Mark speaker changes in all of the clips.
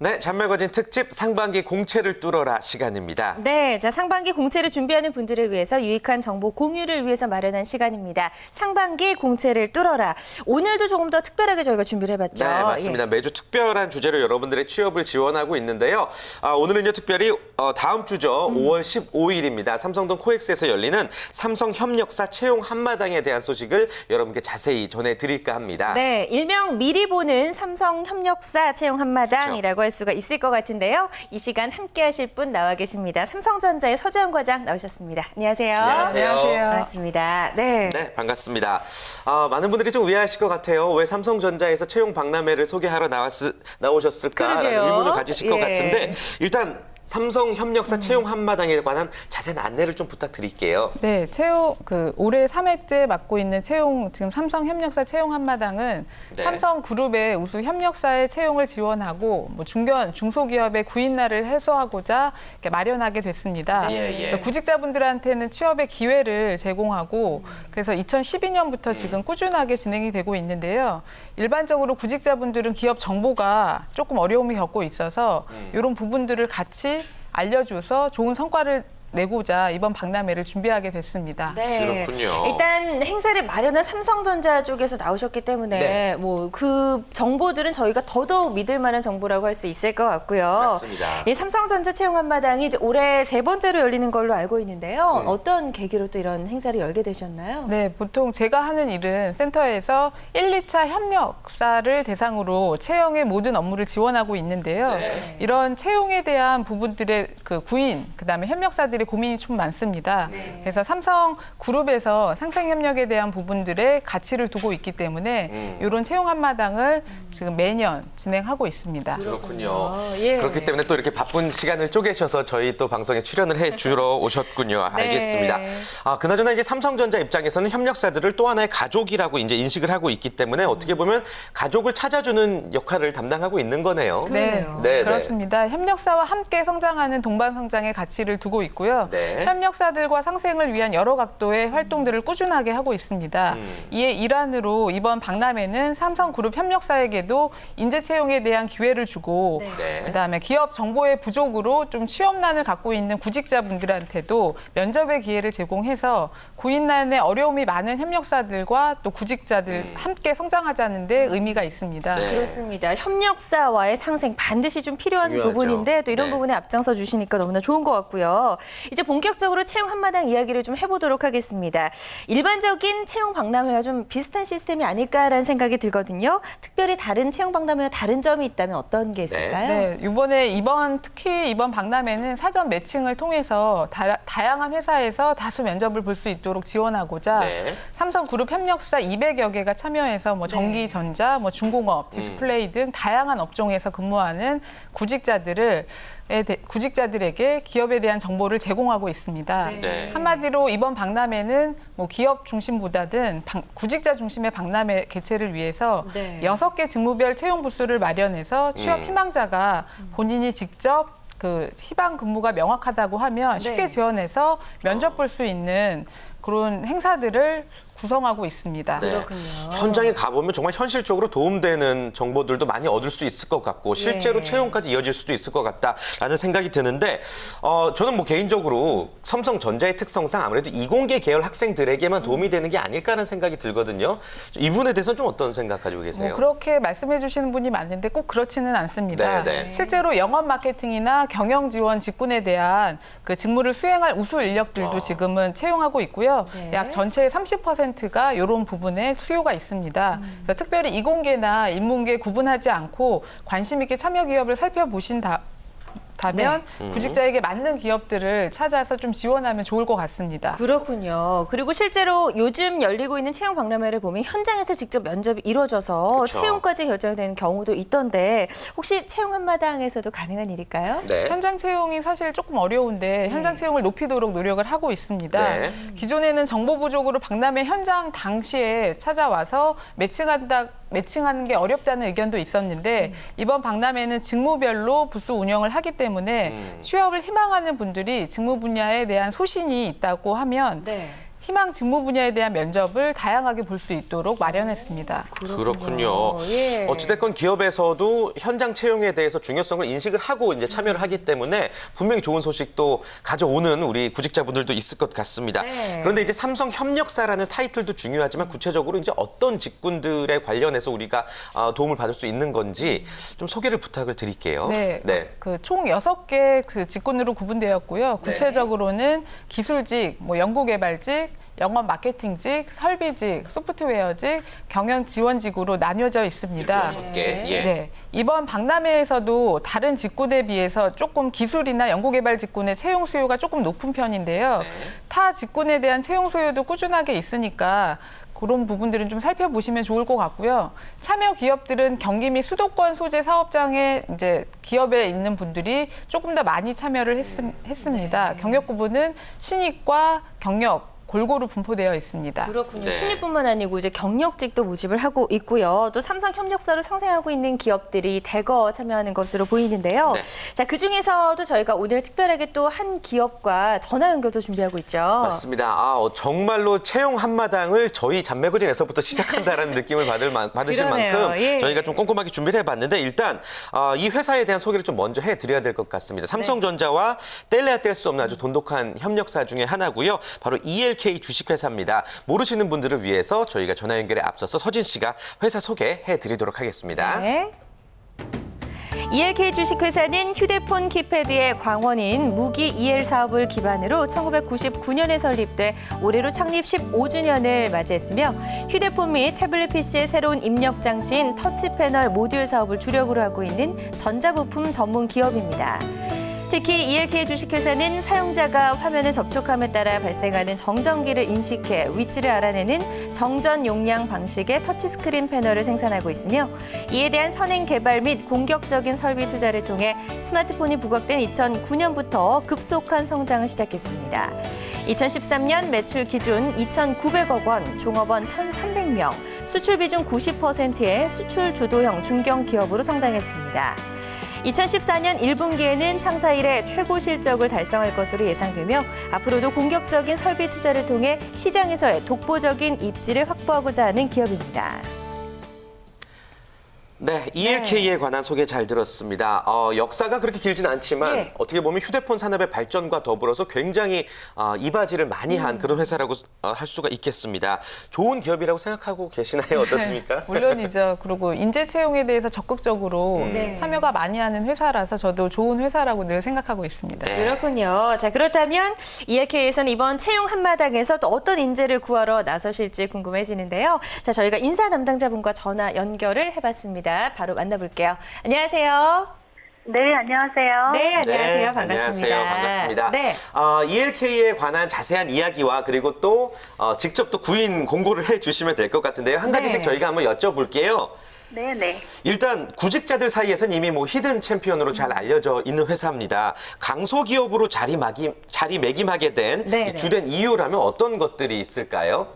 Speaker 1: 네, 잔말거진 특집 상반기 공채를 뚫어라 시간입니다.
Speaker 2: 네, 자 상반기 공채를 준비하는 분들을 위해서 유익한 정보 공유를 위해서 마련한 시간입니다. 상반기 공채를 뚫어라. 오늘도 조금 더 특별하게 저희가 준비를 해봤죠.
Speaker 1: 네, 맞습니다. 매주 특별한 주제로 여러분들의 취업을 지원하고 있는데요. 오늘은요, 특별히 다음 주죠. 5월 15일입니다. 삼성동 코엑스에서 열리는 삼성 협력사 채용 한마당에 대한 소식을 여러분께 자세히 전해드릴까 합니다.
Speaker 2: 네, 일명 미리 보는 삼성 협력사 채용 한마당이라고 할 수가 있을 것 같은데요. 이 시간 함께 하실 분 나와 계십니다. 삼성전자의 서주현 과장 나오셨습니다. 안녕하세요.
Speaker 1: 안녕하세요.
Speaker 2: 반갑습니다. 네.
Speaker 1: 네, 반갑습니다. 많은 분들이 좀 의아하실 것 같아요. 왜 삼성전자에서 채용 박람회를 소개하러 나오셨을까라는
Speaker 2: 그러게요.
Speaker 1: 의문을 가지실 것
Speaker 2: 예.
Speaker 1: 같은데 일단 삼성 협력사 채용 한마당에 관한 자세한 안내를 좀 부탁드릴게요.
Speaker 3: 네, 올해 3회째 맡고 있는 지금 삼성 협력사 채용 한마당은
Speaker 1: 네.
Speaker 3: 삼성 그룹의 우수 협력사의 채용을 지원하고 중소기업의 구인날을 해소하고자 이렇게 마련하게 됐습니다. 그래서 구직자분들한테는 취업의 기회를 제공하고 그래서 2012년부터 지금 꾸준하게 진행이 되고 있는데요. 일반적으로 구직자분들은 기업 정보가 조금 어려움이 겪고 있어서 이런 부분들을 같이 알려줘서 좋은 성과를 내고자 이번 박람회를 준비하게 됐습니다.
Speaker 2: 네.
Speaker 1: 그렇군요.
Speaker 2: 일단 행사를 마련한 삼성전자 쪽에서 나오셨기 때문에
Speaker 1: 네.
Speaker 2: 뭐 그 정보들은 저희가 더더욱 믿을 만한 정보라고 할 수 있을 것 같고요.
Speaker 1: 맞습니다.
Speaker 2: 이 삼성전자 채용 한마당이 이제 올해 3번째로 열리는 걸로 알고 있는데요. 어떤 계기로 또 이런 행사를 열게 되셨나요?
Speaker 3: 네, 보통 제가 하는 일은 센터에서 1, 2차 협력사를 대상으로 채용의 모든 업무를 지원하고 있는데요.
Speaker 1: 네.
Speaker 3: 이런 채용에 대한 부분들의 구인, 그다음에 협력사들의 고민이 좀 많습니다. 그래서 삼성 그룹에서 상생 협력에 대한 부분들의 가치를 두고 있기 때문에 이런 채용 한마당을 지금 매년 진행하고 있습니다.
Speaker 1: 그렇군요.
Speaker 2: 예.
Speaker 1: 그렇기 때문에 또 이렇게 바쁜 시간을 쪼개셔서 저희 또 방송에 출연을 해주러 오셨군요. 알겠습니다. 그나저나 이게 삼성전자 입장에서는 협력사들을 또 하나의 가족이라고 이제 인식을 하고 있기 때문에 어떻게 보면 가족을 찾아주는 역할을 담당하고 있는 거네요.
Speaker 3: 네,
Speaker 1: 네,
Speaker 3: 그렇습니다. 협력사와 함께 성장하는 동반성장의 가치를 두고 있고요.
Speaker 1: 네.
Speaker 3: 협력사들과 상생을 위한 여러 각도의 활동들을 꾸준하게 하고 있습니다. 이에 일환으로 이번 박람회는 삼성그룹 협력사에게도 인재 채용에 대한 기회를 주고
Speaker 1: 네.
Speaker 3: 그다음에 기업 정보의 부족으로 좀 취업난을 갖고 있는 구직자분들한테도 면접의 기회를 제공해서 구인난에 어려움이 많은 협력사들과 또 구직자들 함께 성장하자는 데 의미가 있습니다.
Speaker 1: 네.
Speaker 2: 그렇습니다. 협력사와의 상생 반드시 좀 필요한
Speaker 1: 중요하죠.
Speaker 2: 부분인데 또 이런
Speaker 1: 네.
Speaker 2: 부분에 앞장서 주시니까 너무나 좋은 것 같고요. 이제 본격적으로 채용 한마당 이야기를 좀 해보도록 하겠습니다. 일반적인 채용 박람회와 좀 비슷한 시스템이 아닐까라는 생각이 들거든요. 특별히 다른 채용 박람회와 다른 점이 있다면 어떤 게 있을까요?
Speaker 3: 네, 특히 이번 박람회는 사전 매칭을 통해서 다양한 회사에서 다수 면접을 볼 수 있도록 지원하고자
Speaker 1: 네.
Speaker 3: 삼성그룹 협력사 200여 개가 참여해서 전기, 전자, 중공업, 디스플레이 등 다양한 업종에서 근무하는 구직자들에게 기업에 대한 정보를 제공하고 있습니다.
Speaker 1: 네.
Speaker 3: 한마디로 이번 박람회는 기업 중심보다는 구직자 중심의 박람회 개최를 위해서
Speaker 2: 네.
Speaker 3: 6개 직무별 채용 부스를 마련해서 취업 희망자가 본인이 직접 희망 근무가 명확하다고 하면 쉽게
Speaker 2: 네.
Speaker 3: 지원해서 면접 볼 수 있는 그런 행사들을 구성하고 있습니다.
Speaker 1: 네.
Speaker 2: 그렇군요.
Speaker 1: 현장에 가보면 정말 현실적으로 도움되는 정보들도 많이 얻을 수 있을 것 같고 실제로 채용까지 이어질 수도 있을 것 같다라는 생각이 드는데 저는 개인적으로 삼성전자의 특성상 아무래도 이공계 계열 학생들에게만 도움이 되는 게 아닐까라는 생각이 들거든요. 이 부분에 대해서는 좀 어떤 생각 가지고 계세요?
Speaker 3: 그렇게 말씀해 주시는 분이 많은데 꼭 그렇지는 않습니다.
Speaker 1: 네.
Speaker 3: 실제로 영업 마케팅이나 경영 지원 직군에 대한 그 직무를 수행할 우수 인력들도 지금은 채용하고 있고요.
Speaker 2: 네.
Speaker 3: 약 전체의 30%가 이런 부분에 수요가 있습니다. 그래서 특별히 이공계나 인문계 구분하지 않고 관심 있게 참여 기업을 살펴보신다면 구직자에게 맞는 기업들을 찾아서 좀 지원하면 좋을 것 같습니다.
Speaker 2: 그렇군요. 그리고 실제로 요즘 열리고 있는 채용 박람회를 보면 현장에서 직접 면접이 이루어져서
Speaker 1: 그쵸.
Speaker 2: 채용까지 결정되는 경우도 있던데 혹시 채용 한마당에서도 가능한 일일까요?
Speaker 1: 네.
Speaker 3: 현장 채용이 사실 조금 어려운데 현장 채용을 높이도록 노력을 하고 있습니다.
Speaker 1: 네.
Speaker 3: 기존에는 정보 부족으로 박람회 현장 당시에 찾아와서 매칭하는 게 어렵다는 의견도 있었는데 이번 박람회는 직무별로 부스 운영을 하기 때문에 취업을 희망하는 분들이 직무 분야에 대한 소신이 있다고 하면 희망 직무 분야에 대한 면접을 다양하게 볼 수 있도록 마련했습니다.
Speaker 1: 그렇군요.
Speaker 2: 예.
Speaker 1: 어찌됐건 기업에서도 현장 채용에 대해서 중요성을 인식을 하고 이제 참여를 하기 때문에 분명히 좋은 소식도 가져오는 우리 구직자분들도 있을 것 같습니다.
Speaker 2: 네.
Speaker 1: 그런데 이제 삼성 협력사라는 타이틀도 중요하지만 구체적으로 이제 어떤 직군들에 관련해서 우리가 도움을 받을 수 있는 건지 좀 소개를 부탁을 드릴게요.
Speaker 3: 네,
Speaker 1: 네.
Speaker 3: 그 총 6개 그 직군으로 구분되었고요. 구체적으로는 기술직, 뭐 연구개발직, 영업 마케팅직, 설비직, 소프트웨어직, 경영 지원직으로 나뉘어져 있습니다.
Speaker 1: 6개. 예.
Speaker 3: 네, 이번 박람회에서도 다른 직군에 비해서 조금 기술이나 연구개발 직군의 채용 수요가 조금 높은 편인데요. 타 직군에 대한 채용 수요도 꾸준하게 있으니까 그런 부분들은 좀 살펴보시면 좋을 것 같고요. 참여 기업들은 경기 및 수도권 소재 사업장에 이제 기업에 있는 분들이 조금 더 많이 참여를 했습니다. 경력 구분은 신입과 경력 골고루 분포되어 있습니다.
Speaker 2: 그렇군요.
Speaker 1: 네.
Speaker 2: 신입뿐만 아니고 이제 경력직도 모집을 하고 있고요. 또 삼성 협력사로 상생하고 있는 기업들이 대거 참여하는 것으로 보이는데요.
Speaker 1: 네.
Speaker 2: 자, 그중에서도 저희가 오늘 특별하게 또 한 기업과 전화 연결도 준비하고 있죠.
Speaker 1: 맞습니다. 정말로 채용 한마당을 저희 잔매거진에서부터 시작한다라는 느낌을 받으실
Speaker 2: 그러네요.
Speaker 1: 만큼
Speaker 2: 예.
Speaker 1: 저희가 좀 꼼꼼하게 준비를 해봤는데 일단 이 회사에 대한 소개를 좀 먼저 해드려야 될 것 같습니다. 삼성전자와 뗄래야 뗄 수 없는 아주 돈독한 협력사 중에 하나고요. 바로 ELK 주식회사입니다. 모르시는 분들을 위해서 저희가 전화 연결에 앞서서 서진 씨가 회사 소개해드리도록 하겠습니다.
Speaker 2: 네. ELK 주식회사는 휴대폰 키패드의 광원인 무기 EL 사업을 기반으로 1999년에 설립돼 올해로 창립 15주년을 맞이했으며 휴대폰 및 태블릿 PC의 새로운 입력 장치인 터치 패널 모듈 사업을 주력으로 하고 있는 전자부품 전문 기업입니다. 특히 ELK 주식회사는 사용자가 화면에 접촉함에 따라 발생하는 정전기를 인식해 위치를 알아내는 정전 용량 방식의 터치스크린 패널을 생산하고 있으며 이에 대한 선행 개발 및 공격적인 설비 투자를 통해 스마트폰이 부각된 2009년부터 급속한 성장을 시작했습니다. 2013년 매출 기준 2,900억 원, 종업원 1,300명, 수출 비중 90%의 수출 주도형 중견 기업으로 성장했습니다. 2014년 1분기에는 창사 이래 최고 실적을 달성할 것으로 예상되며 앞으로도 공격적인 설비 투자를 통해 시장에서의 독보적인 입지를 확보하고자 하는 기업입니다.
Speaker 1: 네, ELK에 관한 소개 잘 들었습니다. 역사가 그렇게 길진 않지만
Speaker 2: 예.
Speaker 1: 어떻게 보면 휴대폰 산업의 발전과 더불어서 굉장히 이바지를 많이 한 그런 회사라고 할 수가 있겠습니다. 좋은 기업이라고 생각하고 계시나요? 어떻습니까?
Speaker 3: 물론이죠. 그리고 인재 채용에 대해서 적극적으로
Speaker 2: 네.
Speaker 3: 참여가 많이 하는 회사라서 저도 좋은 회사라고 늘 생각하고 있습니다.
Speaker 1: 네.
Speaker 2: 그렇군요. 자, 그렇다면 ELK에서는 이번 채용 한마당에서 또 어떤 인재를 구하러 나서실지 궁금해지는데요. 자, 저희가 인사 담당자분과 전화 연결을 해봤습니다. 바로 만나볼게요. 안녕하세요.
Speaker 4: 네, 안녕하세요.
Speaker 2: 네, 안녕하세요.
Speaker 1: 네,
Speaker 2: 반갑습니다.
Speaker 1: 안녕하세요. 반갑습니다.
Speaker 2: 네.
Speaker 1: ELK에 관한 자세한 이야기와 그리고 또 직접 또 구인 공고를 해주시면 될 것 같은데요. 한 가지씩
Speaker 2: 네.
Speaker 1: 저희가 한번 여쭤볼게요.
Speaker 4: 네, 네.
Speaker 1: 일단 구직자들 사이에서는 이미 뭐 히든 챔피언으로 잘 알려져 있는 회사입니다. 강소기업으로 자리매김하게 된
Speaker 2: 네,
Speaker 1: 이 주된 이유라면 어떤 것들이 있을까요?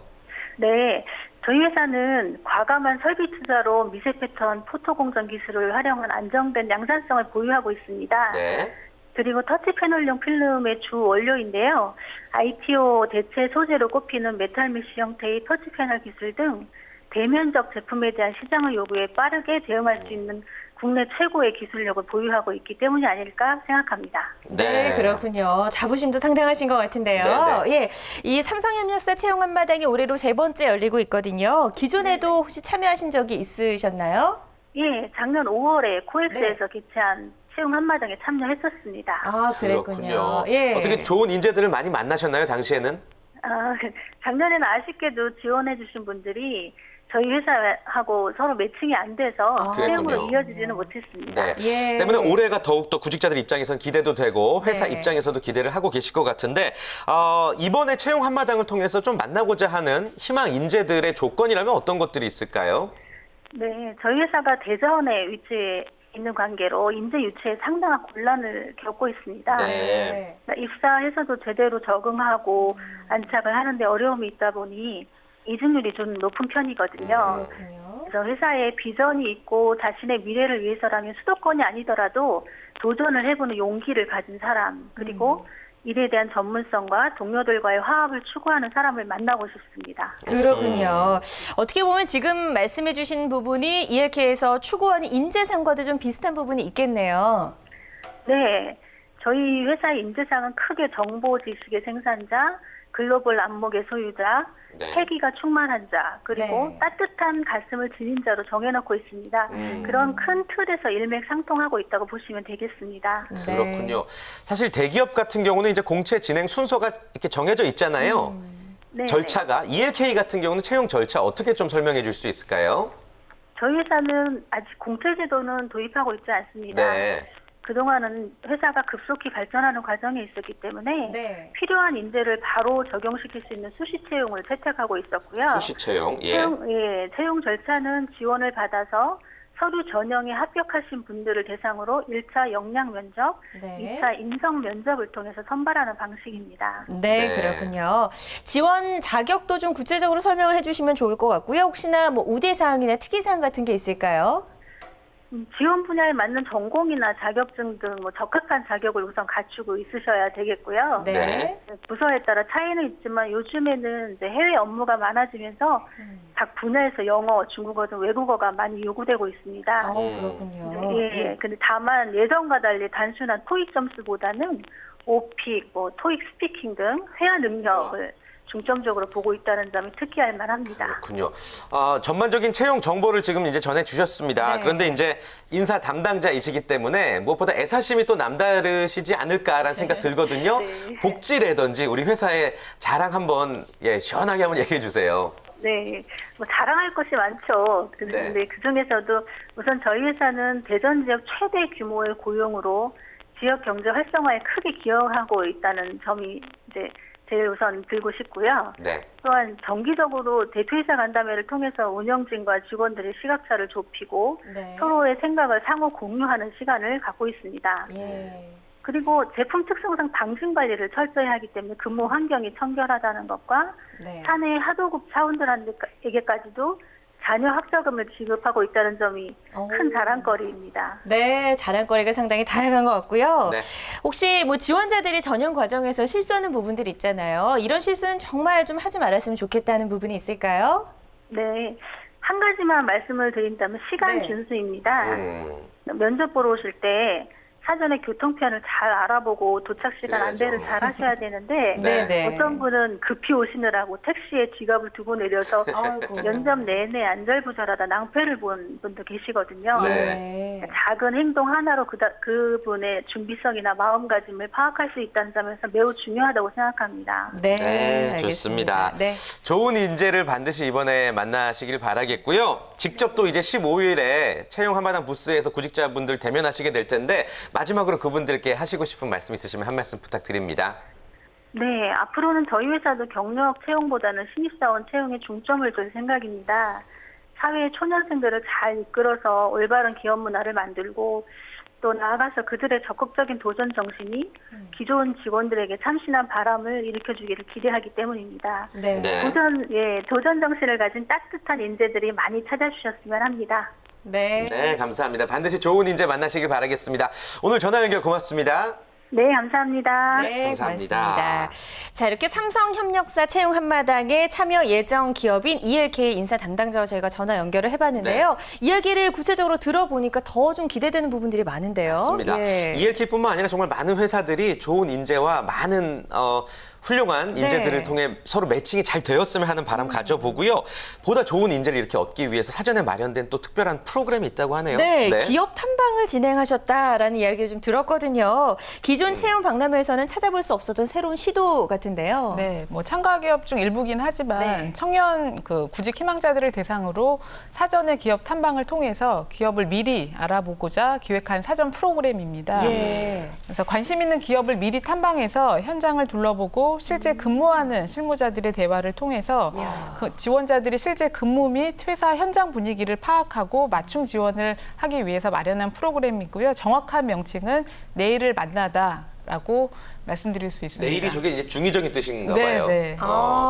Speaker 4: 네. 저희 회사는 과감한 설비 투자로 미세 패턴 포토 공정 기술을 활용한 안정된 양산성을 보유하고 있습니다.
Speaker 1: 네.
Speaker 4: 그리고 터치 패널용 필름의 주 원료인데요. ITO 대체 소재로 꼽히는 메탈 메쉬 형태의 터치 패널 기술 등 대면적 제품에 대한 시장의 요구에 빠르게 대응할 수 있는 국내 최고의 기술력을 보유하고 있기 때문이 아닐까 생각합니다.
Speaker 2: 네, 그렇군요. 자부심도 상당하신 것 같은데요.
Speaker 1: 네,
Speaker 2: 예, 이 삼성협력사 채용 한마당이 올해로 3번째 열리고 있거든요. 기존에도 혹시 참여하신 적이 있으셨나요?
Speaker 4: 예, 작년 5월에 코엑스에서 개최한 채용 한마당에 참여했었습니다.
Speaker 2: 아, 그랬군요. 예.
Speaker 1: 어떻게 좋은 인재들을 많이 만나셨나요, 당시에는?
Speaker 4: 작년에는 아쉽게도 지원해 주신 분들이 저희 회사하고 서로 매칭이 안 돼서 채용으로
Speaker 1: 그랬군요.
Speaker 4: 이어지지는 못했습니다.
Speaker 1: 네.
Speaker 2: 예.
Speaker 1: 때문에 올해가 더욱더 구직자들 입장에서는 기대도 되고 회사
Speaker 2: 네.
Speaker 1: 입장에서도 기대를 하고 계실 것 같은데 이번에 채용 한마당을 통해서 좀 만나고자 하는 희망 인재들의 조건이라면 어떤 것들이 있을까요?
Speaker 4: 네, 저희 회사가 대전에 위치해 있는 관계로 인재 유치에 상당한 곤란을 겪고 있습니다.
Speaker 1: 네.
Speaker 4: 입사해서도 제대로 적응하고 안착을 하는데 어려움이 있다 보니 이직률이 좀 높은 편이거든요.
Speaker 2: 그렇군요.
Speaker 4: 그래서 회사에 비전이 있고 자신의 미래를 위해서라면 수도권이 아니더라도 도전을 해보는 용기를 가진 사람, 그리고 일에 대한 전문성과 동료들과의 화합을 추구하는 사람을 만나고 싶습니다.
Speaker 2: 그렇군요. 어떻게 보면 지금 말씀해 주신 부분이 ELK에서 추구하는 인재상과도 좀 비슷한 부분이 있겠네요.
Speaker 4: 네, 저희 회사의 인재상은 크게 정보 지식의 생산자, 글로벌 안목의 소유자,
Speaker 1: 네.
Speaker 4: 패기가 충만한 자, 그리고
Speaker 2: 네.
Speaker 4: 따뜻한 가슴을 지닌 자로 정해놓고 있습니다. 그런 큰 틀에서 일맥상통하고 있다고 보시면 되겠습니다.
Speaker 2: 네.
Speaker 1: 그렇군요. 사실 대기업 같은 경우는 이제 공채 진행 순서가 이렇게 정해져 있잖아요.
Speaker 4: 네,
Speaker 1: 절차가. ELK 같은 경우는 채용 절차 어떻게 좀 설명해 줄 수 있을까요?
Speaker 4: 저희 회사는 아직 공채제도는 도입하고 있지 않습니다.
Speaker 1: 네.
Speaker 4: 그동안은 회사가 급속히 발전하는 과정에 있었기 때문에
Speaker 2: 네.
Speaker 4: 필요한 인재를 바로 적용시킬 수 있는 수시 채용을 채택하고 있었고요.
Speaker 1: 수시 채용. 예.
Speaker 4: 채용 절차는 지원을 받아서 서류 전형에 합격하신 분들을 대상으로 1차 역량 면접,
Speaker 2: 네.
Speaker 4: 2차 인성 면접을 통해서 선발하는 방식입니다.
Speaker 2: 네,
Speaker 1: 네.
Speaker 2: 그렇군요. 지원 자격도 좀 구체적으로 설명을 해주시면 좋을 것 같고요. 혹시나 뭐 우대사항이나 특이사항 같은 게 있을까요?
Speaker 4: 지원 분야에 맞는 전공이나 자격증 등 뭐 적합한 자격을 우선 갖추고 있으셔야 되겠고요.
Speaker 1: 네.
Speaker 4: 부서에 따라 차이는 있지만 요즘에는 이제 해외 업무가 많아지면서 각 분야에서 영어, 중국어 등 외국어가 많이 요구되고 있습니다.
Speaker 2: 그렇군요.
Speaker 4: 예. 근데 다만 예전과 달리 단순한 토익 점수보다는 오픽, 뭐 토익 스피킹 등 회화 능력을 중점적으로 보고 있다는 점이 특기할 만합니다.
Speaker 1: 그렇군요. 전반적인 채용 정보를 지금 이제 전해 주셨습니다.
Speaker 2: 네.
Speaker 1: 그런데 이제 인사 담당자이시기 때문에 무엇보다 애사심이 또 남다르시지 않을까라는 생각 들거든요.
Speaker 4: 네.
Speaker 1: 복지라든지 우리 회사의 자랑 한번 시원하게 한번 얘기해 주세요.
Speaker 4: 네, 뭐 자랑할 것이 많죠. 그런데
Speaker 1: 네.
Speaker 4: 그 중에서도 우선 저희 회사는 대전 지역 최대 규모의 고용으로 지역 경제 활성화에 크게 기여하고 있다는 점이 이제 제일 우선 들고 싶고요.
Speaker 1: 네.
Speaker 4: 또한 정기적으로 대표이사 간담회를 통해서 운영진과 직원들의 시각차를 좁히고
Speaker 2: 네.
Speaker 4: 서로의 생각을 상호 공유하는 시간을 갖고 있습니다.
Speaker 2: 예.
Speaker 4: 그리고 제품 특성상 방진 관리를 철저히 하기 때문에 근무 환경이 청결하다는 것과
Speaker 2: 네.
Speaker 4: 사내 하도급 사원들에게까지도 자녀 학자금을 지급하고 있다는 점이 큰 자랑거리입니다.
Speaker 2: 네, 자랑거리가 상당히 다양한 것 같고요.
Speaker 1: 네.
Speaker 2: 혹시 뭐 지원자들이 전형 과정에서 실수하는 부분들 있잖아요. 이런 실수는 정말 좀 하지 말았으면 좋겠다는 부분이 있을까요?
Speaker 4: 네, 한 가지만 말씀을 드린다면 시간
Speaker 2: 네.
Speaker 4: 준수입니다.
Speaker 1: 음.
Speaker 4: 면접 보러 오실 때 사전에 교통편을 잘 알아보고 도착 시간
Speaker 1: 그래야죠.
Speaker 4: 안내를 잘 하셔야 되는데
Speaker 1: 네.
Speaker 2: 네.
Speaker 4: 어떤 분은 급히 오시느라고 택시에 지갑을 두고 내려서
Speaker 2: 아이고.
Speaker 4: 면접 내내 안절부절하다 낭패를 본 분도 계시거든요.
Speaker 1: 네.
Speaker 4: 작은 행동 하나로 그분의 준비성이나 마음가짐을 파악할 수 있다는 점에서 매우 중요하다고 생각합니다.
Speaker 2: 네,
Speaker 1: 네,
Speaker 2: 알겠습니다.
Speaker 1: 좋습니다.
Speaker 2: 네.
Speaker 1: 좋은 인재를 반드시 이번에 만나시길 바라겠고요. 직접 또 이제 15일에 채용 한마당 부스에서 구직자분들 대면하시게 될 텐데 마지막으로 그분들께 하시고 싶은 말씀 있으시면 한 말씀 부탁드립니다.
Speaker 4: 네, 앞으로는 저희 회사도 경력 채용보다는 신입사원 채용에 중점을 둘 생각입니다. 사회의 초년생들을 잘 이끌어서 올바른 기업 문화를 만들고 또 나아가서 그들의 적극적인 도전 정신이 기존 직원들에게 참신한 바람을 일으켜주기를 기대하기 때문입니다.
Speaker 2: 네.
Speaker 1: 네.
Speaker 4: 도전 정신을 가진 따뜻한 인재들이 많이 찾아주셨으면 합니다.
Speaker 2: 네.
Speaker 1: 네, 감사합니다. 반드시 좋은 인재 만나시길 바라겠습니다. 오늘 전화 연결 고맙습니다.
Speaker 4: 네, 감사합니다.
Speaker 2: 네,
Speaker 1: 감사합니다.
Speaker 2: 고맙습니다. 자, 이렇게 삼성협력사 채용 한마당에 참여 예정 기업인 ELK 인사 담당자와 저희가 전화 연결을 해봤는데요. 이야기를 구체적으로 들어보니까 더 좀 기대되는 부분들이 많은데요.
Speaker 1: 맞습니다.
Speaker 2: 예.
Speaker 1: ELK뿐만 아니라 정말 많은 회사들이 좋은 인재와 많은 훌륭한 인재들을
Speaker 2: 네.
Speaker 1: 통해 서로 매칭이 잘 되었으면 하는 바람 가져보고요. 보다 좋은 인재를 이렇게 얻기 위해서 사전에 마련된 또 특별한 프로그램이 있다고 하네요.
Speaker 2: 네, 기업 탐방을 진행하셨다라는 이야기를 좀 들었거든요. 기존 채용 박람회에서는 찾아볼 수 없었던 새로운 시도 같은데요.
Speaker 3: 네, 뭐 참가 기업 중 일부긴 하지만
Speaker 2: 네.
Speaker 3: 청년 구직 희망자들을 대상으로 사전에 기업 탐방을 통해서 기업을 미리 알아보고자 기획한 사전 프로그램입니다.
Speaker 2: 예.
Speaker 3: 그래서 관심 있는 기업을 미리 탐방해서 현장을 둘러보고 실제 근무하는 실무자들의 대화를 통해서 그 지원자들이 실제 근무 및 회사 현장 분위기를 파악하고 맞춤 지원을 하기 위해서 마련한 프로그램이고요. 정확한 명칭은 내일을 만나다 라고 말씀드릴 수 있습니다.
Speaker 1: 내일이 저게 이제 중의적인 뜻인가
Speaker 3: 네,
Speaker 1: 봐요.
Speaker 3: 네.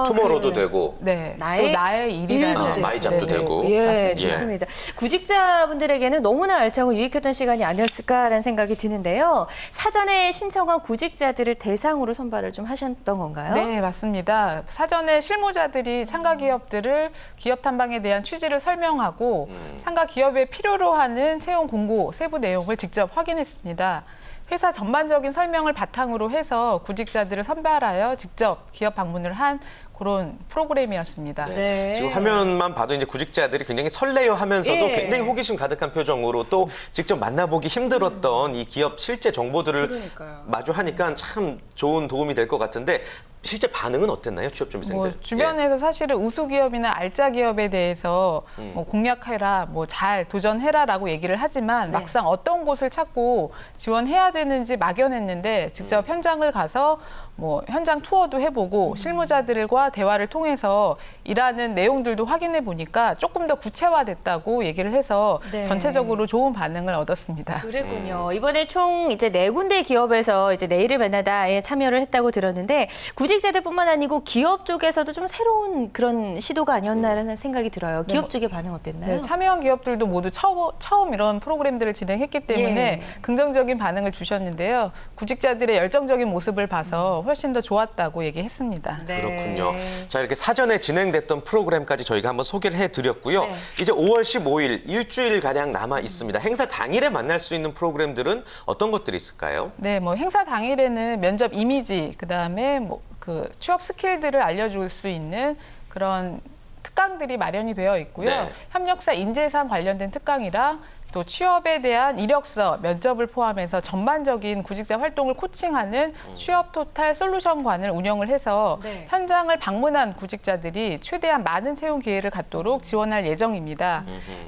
Speaker 1: 투모로도
Speaker 2: 그래요.
Speaker 1: 되고.
Speaker 3: 네,
Speaker 2: 나의
Speaker 3: 또 나의 일이라는
Speaker 2: 일도 되고.
Speaker 1: 마이잡도 되고.
Speaker 2: 예,
Speaker 1: 맞습니다.
Speaker 2: 좋습니다. 구직자분들에게는 너무나 알차고 유익했던 시간이 아니었을까라는 생각이 드는데요. 사전에 신청한 구직자들을 대상으로 선발을 좀 하셨던 건가요?
Speaker 3: 네, 맞습니다. 사전에 실무자들이 참가 기업들을 기업 탐방에 대한 취지를 설명하고 참가 기업에 필요로 하는 채용 공고 세부 내용을 직접 확인했습니다. 회사 전반적인 설명을 바탕으로 해서 구직자들을 선발하여 직접 기업 방문을 한 그런 프로그램이었습니다.
Speaker 2: 네.
Speaker 1: 지금 화면만 봐도 이제 구직자들이 굉장히 설레어 하면서도
Speaker 2: 예.
Speaker 1: 굉장히 호기심 가득한 표정으로 또 직접 만나보기 힘들었던 이 기업 실제 정보들을
Speaker 2: 그러니까요.
Speaker 1: 마주하니까 참 좋은 도움이 될 것 같은데 실제 반응은 어땠나요? 취업준비생들?
Speaker 3: 뭐 주변에서 사실은 우수 기업이나 알짜 기업에 대해서 뭐 공략해라, 뭐 잘 도전해라라고 얘기를 하지만
Speaker 2: 네.
Speaker 3: 막상 어떤 곳을 찾고 지원해야 되는지 막연했는데 직접 현장을 가서 뭐 현장 투어도 해보고 실무자들과 대화를 통해서 일하는 내용들도 확인해 보니까 조금 더 구체화됐다고 얘기를 해서
Speaker 2: 네.
Speaker 3: 전체적으로 좋은 반응을 얻었습니다.
Speaker 2: 그랬군요. 이번에 총 이제 4군데 기업에서 이제 내일을 만나다에 참여를 했다고 들었는데 구직자들뿐만 아니고 기업 쪽에서도 좀 새로운 그런 시도가 아니었나라는 생각이 들어요. 기업 쪽의 반응 어땠나요?
Speaker 3: 네, 참여한 기업들도 모두 처음 이런 프로그램들을 진행했기 때문에
Speaker 2: 예.
Speaker 3: 긍정적인 반응을 주셨는데요. 구직자들의 열정적인 모습을 봐서 훨씬 더 좋았다고 얘기했습니다.
Speaker 2: 네.
Speaker 1: 그렇군요. 자, 이렇게 사전에 진행됐던 프로그램까지 저희가 한번 소개를 해드렸고요.
Speaker 2: 네.
Speaker 1: 이제 5월 15일 일주일가량 남아 있습니다. 행사 당일에 만날 수 있는 프로그램들은 어떤 것들이 있을까요?
Speaker 3: 네, 뭐 행사 당일에는 면접 이미지, 그다음에 뭐 그 취업 스킬들을 알려줄 수 있는 그런 특강들이 마련이 되어 있고요.
Speaker 1: 네.
Speaker 3: 협력사 인재상 관련된 특강이랑 또 취업에 대한 이력서, 면접을 포함해서 전반적인 구직자 활동을 코칭하는 취업 토탈 솔루션관을 운영을 해서
Speaker 2: 네.
Speaker 3: 현장을 방문한 구직자들이 최대한 많은 채용 기회를 갖도록 지원할 예정입니다.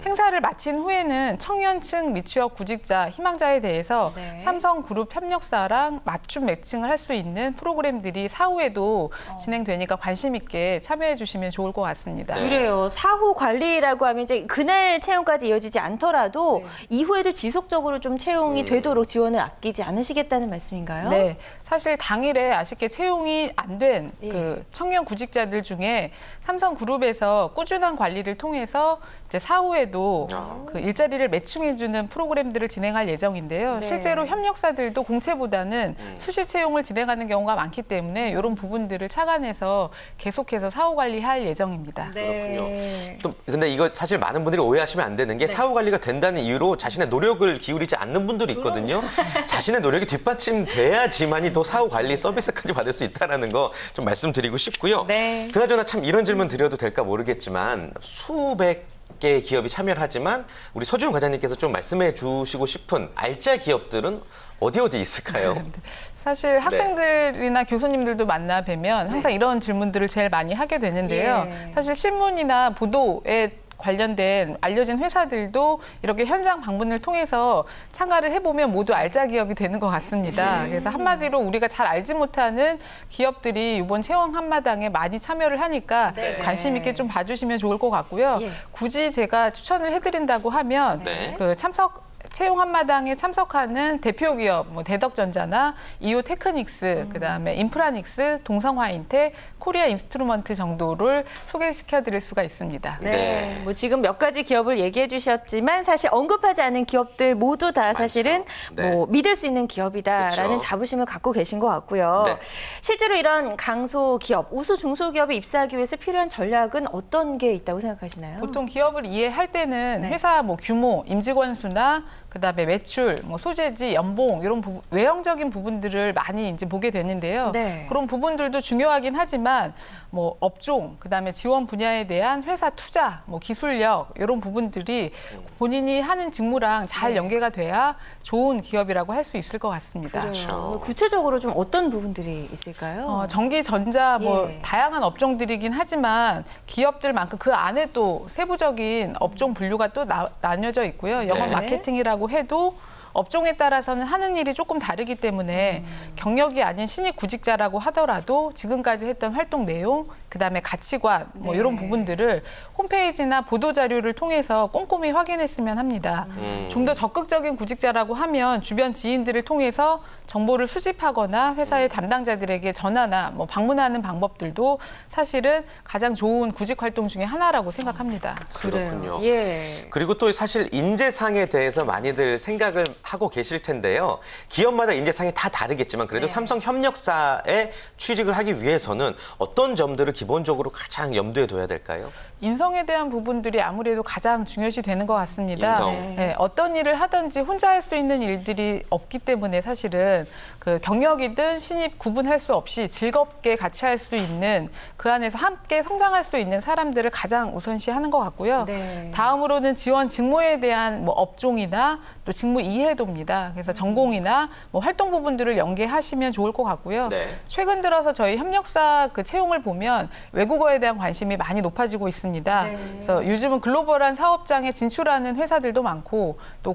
Speaker 3: 행사를 마친 후에는 청년층 미취업 구직자, 희망자에 대해서
Speaker 2: 네.
Speaker 3: 삼성그룹 협력사랑 맞춤 매칭을 할 수 있는 프로그램들이 사후에도 진행되니까 관심 있게 참여해 주시면 좋을 것 같습니다.
Speaker 2: 그래요. 사후 관리라고 하면 이제 그날 채용까지 이어지지 않더라도
Speaker 3: 네.
Speaker 2: 이후에도 지속적으로 좀 채용이 되도록 지원을 아끼지 않으시겠다는 말씀인가요?
Speaker 3: 네, 사실 당일에 아쉽게 채용이 안 된
Speaker 2: 예.
Speaker 3: 그 청년 구직자들 중에 삼성그룹에서 꾸준한 관리를 통해서 이제 사후에도 그 일자리를 매칭해주는 프로그램들을 진행할 예정인데요.
Speaker 2: 네.
Speaker 3: 실제로 협력사들도 공채보다는 수시 채용을 진행하는 경우가 많기 때문에 이런 부분들을 착안해서 계속해서 사후 관리할 예정입니다.
Speaker 1: 그렇군요. 또 근데 이거 사실 많은 분들이 오해하시면 안 되는 게 사후 관리가 된다는 이유로 자신의 노력을 기울이지 않는 분들이 있거든요. 자신의 노력이 뒷받침돼야지만이 또 사후 관리 서비스까지 받을 수 있다는 거 좀 말씀드리고 싶고요.
Speaker 2: 네.
Speaker 1: 그나저나 참 이런 질문 드려도 될까 모르겠지만 수백 개의 기업이 참여를 하지만 우리 서지훈 과장님께서 좀 말씀해 주시고 싶은 알짜 기업들은 어디 있을까요?
Speaker 3: 사실 학생들이나 교수님들도 만나 뵈면 항상 이런 질문들을 제일 많이 하게 되는데요.
Speaker 2: 예.
Speaker 3: 사실 신문이나 보도에 관련된 알려진 회사들도 이렇게 현장 방문을 통해서 참가를 해보면 모두 알짜 기업이 되는 것 같습니다. 그래서 한마디로 우리가 잘 알지 못하는 기업들이 이번 채용 한마당에 많이 참여를 하니까
Speaker 2: 네.
Speaker 3: 관심 있게 좀 봐주시면 좋을 것 같고요.
Speaker 2: 예.
Speaker 3: 굳이 제가 추천을 해드린다고 하면
Speaker 1: 네.
Speaker 3: 그 채용 한마당에 참석하는 대표 기업, 뭐 대덕전자나 이오테크닉스, 그다음에 인프라닉스, 동성화인텍, 코리아 인스트루먼트 정도를 소개시켜드릴 수가 있습니다.
Speaker 2: 네.
Speaker 1: 네.
Speaker 2: 뭐 지금 몇 가지 기업을 얘기해 주셨지만 사실 언급하지 않은 기업들 모두 다 사실은
Speaker 1: 네.
Speaker 2: 뭐 믿을 수 있는 기업이다라는
Speaker 1: 그쵸.
Speaker 2: 자부심을 갖고 계신 것 같고요.
Speaker 1: 네.
Speaker 2: 실제로 이런 강소 기업, 우수 중소기업에 입사하기 위해서 필요한 전략은 어떤 게 있다고 생각하시나요?
Speaker 3: 보통 기업을 이해할 때는
Speaker 2: 네.
Speaker 3: 회사 뭐 규모, 임직원 수나 그다음에 매출, 뭐 소재지, 연봉 이런 외형적인 부분들을 많이 이제 보게 되는데요.
Speaker 2: 네.
Speaker 3: 그런 부분들도 중요하긴 하지만 뭐 업종, 그다음에 지원 분야에 대한 회사 투자, 뭐 기술력 이런 부분들이 본인이 하는 직무랑 잘
Speaker 2: 네.
Speaker 3: 연계가 돼야 좋은 기업이라고 할 수 있을 것 같습니다.
Speaker 1: 그렇죠.
Speaker 2: 구체적으로 좀 어떤 부분들이 있을까요?
Speaker 3: 전기, 전자 뭐
Speaker 2: 예.
Speaker 3: 다양한 업종들이긴 하지만 기업들만큼 그 안에 또 세부적인 업종 분류가 또 나뉘어져 있고요. 영업
Speaker 1: 네.
Speaker 3: 마케팅이라고 해도 업종에 따라서는 하는 일이 조금 다르기 때문에 경력이 아닌 신입 구직자라고 하더라도 지금까지 했던 활동 내용, 그다음에 가치관 뭐 이런 부분들을 홈페이지나 보도 자료를 통해서 꼼꼼히 확인했으면 합니다. 좀 더 적극적인 구직자라고 하면 주변 지인들을 통해서 정보를 수집하거나 회사의 담당자들에게 전화나 뭐 방문하는 방법들도 사실은 가장 좋은 구직 활동 중에 하나라고 생각합니다.
Speaker 1: 그렇군요.
Speaker 2: 예.
Speaker 1: 그리고 또 사실 인재상에 대해서 많이들 생각을 하고 계실 텐데요. 기업마다 인재상이 다 다르겠지만 그래도 삼성 협력사에 취직을 하기 위해서는 어떤 점들을 기본적으로 가장 염두에 둬야 될까요?
Speaker 3: 인성에 대한 부분들이 아무래도 가장 중요시 되는 것 같습니다.
Speaker 1: 인성.
Speaker 3: 네, 어떤 일을 하든지 혼자 할 수 있는 일들이 없기 때문에 사실은 그 경력이든 신입 구분할 수 없이 즐겁게 같이 할 수 있는 그 안에서 함께 성장할 수 있는 사람들을 가장 우선시하는 것 같고요.
Speaker 2: 네.
Speaker 3: 다음으로는 지원 직무에 대한 뭐 업종이나 또 직무 이해도입니다. 그래서 전공이나 뭐 활동 부분들을 연계하시면 좋을 것 같고요.
Speaker 1: 네.
Speaker 3: 최근 들어서 저희 협력사 그 채용을 보면 외국어에 대한 관심이 많이 높아지고 있습니다.
Speaker 2: 네.
Speaker 3: 그래서 요즘은 글로벌한 사업장에 진출하는 회사들도 많고 또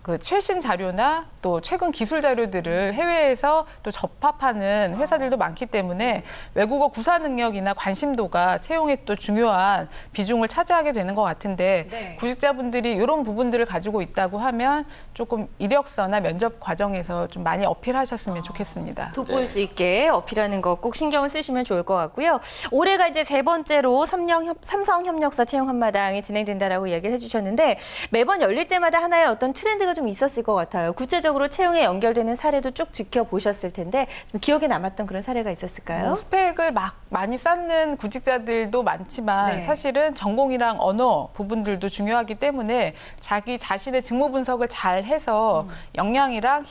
Speaker 3: 그 최신 자료나 또 최근 기술 자료들을 해외에서 또 접합하는 회사들도 많기 때문에 외국어 구사 능력이나 관심도가 채용에 또 중요한 비중을 차지하게 되는 것 같은데
Speaker 2: 네.
Speaker 3: 구직자분들이 이런 부분들을 가지고 있다고 하면 조금 이력서나 면접 과정에서 좀 많이 어필하셨으면 좋겠습니다.
Speaker 2: 돋보일 수 있게 어필하는 거 꼭 신경을 쓰시면 좋을 것 같고요. 올해가 이제 세 번째로 삼성 협력사 채용 한마당이 진행된다라고 이야기를 해주셨는데 매번 열릴 때마다 하나의 어떤 트렌드가 좀 있었을 것 같아요. 구체적으로 채용에 연결되는 사례도 쭉 지켜보셨을 텐데 좀 기억에 남았던 그런 사례가 있었을까요?
Speaker 3: 스펙을 막 많이 쌓는 구직자들도 많지만
Speaker 2: 네.
Speaker 3: 사실은 전공이랑 언어 부분들도 중요하기 때문에 자기 자신의 직무 분석을 잘 해서 역량이랑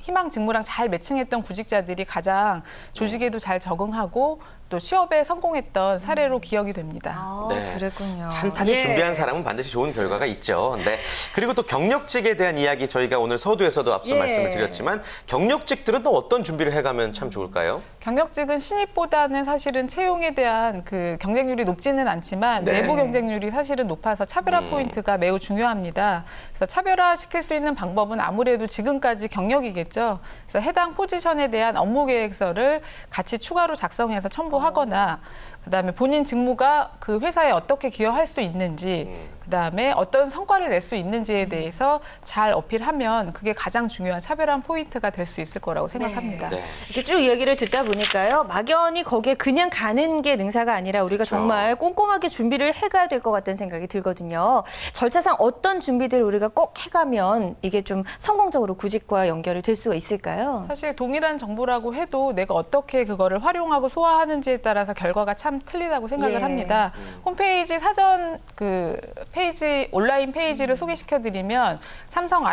Speaker 3: 희망 직무랑 잘 매칭했던 구직자들이 가장 조직에도 잘 적응하고 또 취업에 성공했던 사례로 기억이 됩니다.
Speaker 2: 아,
Speaker 1: 네.
Speaker 2: 그랬군요.
Speaker 1: 탄탄히
Speaker 2: 예.
Speaker 1: 준비한 사람은 반드시 좋은 결과가 있죠. 네. 그리고 또 경력직에 대한 이야기 저희가 오늘 서두에서도 앞서
Speaker 2: 예.
Speaker 1: 말씀을 드렸지만 경력직들은 또 어떤 준비를 해가면 참 좋을까요?
Speaker 3: 경력직은 신입보다는 사실은 채용에 대한 그 경쟁률이 높지는 않지만
Speaker 1: 네.
Speaker 3: 내부 경쟁률이 사실은 높아서 차별화 포인트가 매우 중요합니다. 그래서 차별화시킬 수 있는 방법은 아무래도 지금까지 경력이겠죠. 그래서 해당 포지션에 대한 업무 계획서를 같이 추가로 작성해서 첨부하거나 그다음에 본인 직무가 그 회사에 어떻게 기여할 수 있는지 그다음에 어떤 성과를 낼 수 있는지에 대해서 잘 어필하면 그게 가장 중요한 차별한 포인트가 될 수 있을 거라고 생각합니다.
Speaker 1: 네.
Speaker 2: 이렇게 쭉 이야기를 듣다 보니까요. 막연히 거기에 그냥 가는 게 능사가 아니라 우리가
Speaker 1: 그렇죠.
Speaker 2: 정말 꼼꼼하게 준비를 해가야 될 것 같다는 생각이 들거든요. 절차상 어떤 준비들을 우리가 꼭 해가면 이게 좀 성공적으로 구직과 연결이 될 수가 있을까요?
Speaker 3: 사실 동일한 정보라고 해도 내가 어떻게 그거를 활용하고 소화하는지에 따라서 결과가 참 틀리다고 생각을
Speaker 2: 예.
Speaker 3: 합니다. 홈페이지 사전 그 페이지 온라인 페이지를 소개시켜드리면 삼성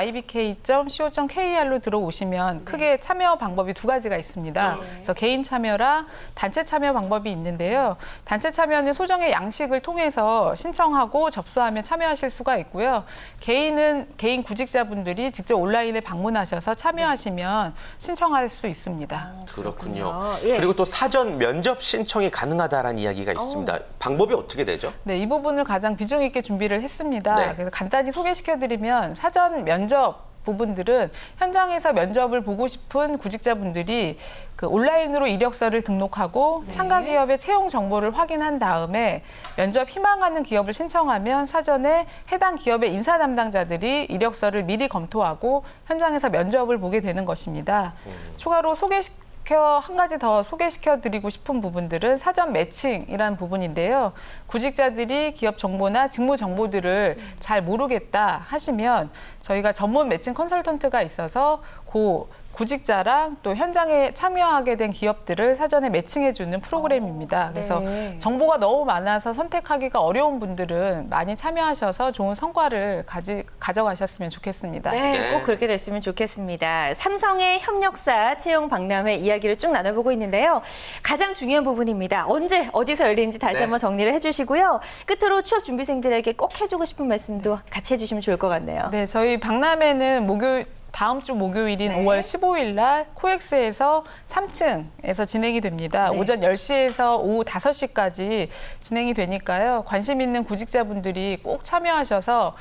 Speaker 3: ibk.co.kr로 들어오시면 크게 참여 방법이 두 가지가 있습니다. 그래서 개인 참여랑 단체 참여 방법이 있는데요. 단체 참여는 소정의 양식을 통해서 신청하고 접수하면 참여하실 수가 있고요. 개인 구직자분들이 직접 온라인에 방문하셔서 참여하시면 신청할 수 있습니다.
Speaker 1: 그렇군요.
Speaker 2: 예.
Speaker 1: 그리고 또 사전 면접 신청이 가능하다라는 이야기가 있습니다. 방법이 어떻게 되죠?
Speaker 3: 네, 이 부분을 가장 비중 있게 준비를 했습니다.
Speaker 1: 네.
Speaker 3: 그래서 간단히 소개시켜드리면 사전 면접 부분들은 현장에서 면접을 보고 싶은 구직자분들이 그 온라인으로 이력서를 등록하고 참가 기업의 채용 정보를 확인한 다음에 면접 희망하는 기업을 신청하면 사전에 해당 기업의 인사 담당자들이 이력서를 미리 검토하고 현장에서 면접을 보게 되는 것입니다. 추가로 한 가지 더 소개시켜드리고 싶은 부분들은 사전 매칭이라는 부분인데요. 구직자들이 기업 정보나 직무 정보들을 잘 모르겠다 하시면 저희가 전문 매칭 컨설턴트가 있어서 구직자랑 또 현장에 참여하게 된 기업들을 사전에 매칭해주는 프로그램입니다. 그래서
Speaker 2: 네.
Speaker 3: 정보가 너무 많아서 선택하기가 어려운 분들은 많이 참여하셔서 좋은 성과를 가져가셨으면 좋겠습니다.
Speaker 2: 네,
Speaker 1: 네.
Speaker 2: 꼭 그렇게 됐으면 좋겠습니다. 삼성의 협력사 채용 박람회 이야기를 쭉 나눠보고 있는데요. 가장 중요한 부분입니다. 언제, 어디서 열리는지 다시
Speaker 1: 네.
Speaker 2: 한번 정리를 해주시고요. 끝으로 취업 준비생들에게 꼭 해주고 싶은 말씀도 같이 해주시면 좋을 것 같네요.
Speaker 3: 네, 저희 박람회는 다음 주 목요일인
Speaker 2: 네.
Speaker 3: 5월 15일 날 코엑스에서 3층에서 진행이 됩니다.
Speaker 2: 네.
Speaker 3: 오전 10시에서 오후 5시까지 진행이 되니까요. 관심 있는 구직자분들이 꼭 참여하셔서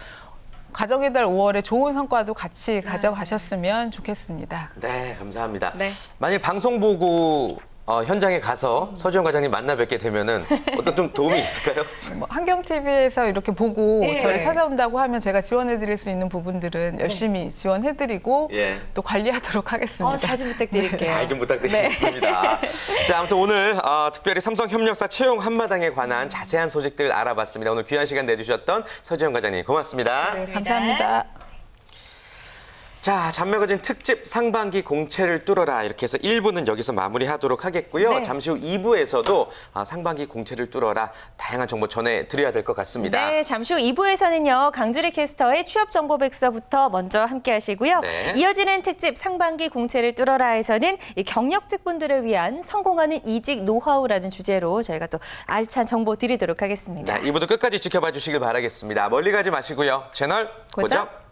Speaker 3: 가정의 달 5월에 좋은 성과도 같이 가져가셨으면 좋겠습니다.
Speaker 1: 네, 감사합니다.
Speaker 2: 네.
Speaker 1: 만일 방송 보고 현장에 가서 서지영 과장님 만나 뵙게 되면은 어떤 좀 도움이 있을까요?
Speaker 3: 뭐 환경TV에서 이렇게 보고
Speaker 2: 네.
Speaker 3: 저를 찾아온다고 하면 제가 지원해드릴 수 있는 부분들은 열심히 지원해드리고
Speaker 1: 예.
Speaker 3: 또 관리하도록 하겠습니다.
Speaker 2: 잘 좀 부탁드릴게요.
Speaker 1: 잘 좀 부탁드리겠습니다. 자, 아무튼 오늘 특별히 삼성협력사 채용 한마당에 관한 자세한 소식들 알아봤습니다. 오늘 귀한 시간 내주셨던 서지영 과장님 고맙습니다.
Speaker 3: 네, 감사합니다.
Speaker 1: 자, 잔매거진 특집 상반기 공채를 뚫어라 이렇게 해서 1부는 여기서 마무리하도록 하겠고요.
Speaker 2: 네.
Speaker 1: 잠시 후 2부에서도 상반기 공채를 뚫어라 다양한 정보 전해드려야 될 것 같습니다.
Speaker 2: 네, 잠시 후 2부에서는요. 강주리 캐스터의 취업 정보 백서부터 먼저 함께 하시고요.
Speaker 1: 네.
Speaker 2: 이어지는 특집 상반기 공채를 뚫어라에서는 이 경력직 분들을 위한 성공하는 이직 노하우라는 주제로 저희가 또 알찬 정보 드리도록 하겠습니다.
Speaker 1: 자, 2부도 끝까지 지켜봐 주시길 바라겠습니다. 멀리 가지 마시고요. 채널
Speaker 2: 고정.
Speaker 1: 고정.